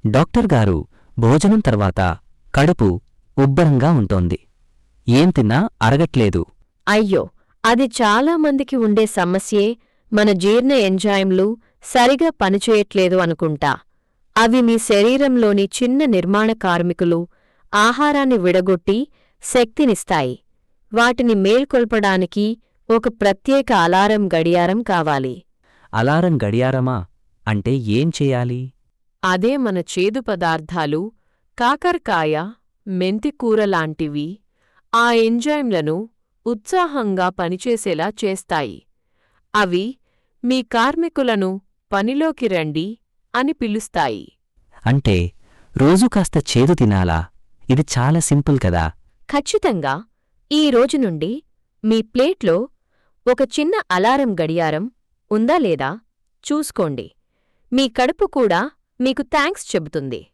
Doctor గారు భోజనం తర్వాత కడుపు ఉబ్బరంగా ఉంటోంది. ఏం తిన్నా అరగట్లేదు. అయ్యో, అది చాలా మందికి ఉండే సమస్యే. మన జీర్ణ ఎంజైమ్లు సరిగా పనిచేయట్లేదు అనుకుంటా. అవి మీ శరీరంలోని చిన్న నిర్మాణ కార్మికులు ఆహారాన్ని విడగొట్టి శక్తినిస్తాయి. వాటిని మేల్కొల్పడానికి ఒక ప్రత్యేక అలారం గడియారం కావాలి. అలారం గడియారమా? అంటే ఏం చెయ్యాలి? అదే మన చేదు పదార్థాలు, కాకరకాయ, మెంతికూర లాంటివి ఆ ఎంజైమ్లను ఉత్సాహంగా పనిచేసేలా చేస్తాయి. అవి మీ కార్మికులను పనిలోకి రండి అని పిలుస్తాయి. అంటే రోజూ కాస్త చేదు తినాలా? ఇది చాలా సింపుల్ కదా. ఖచ్చితంగా. ఈ రోజు నుండి మీ ప్లేట్లో ఒక చిన్న అలారం గడియారం ఉందా లేదా చూసుకోండి. మీ కడుపు కూడా మీకు థాంక్స్ చెబుతుంది.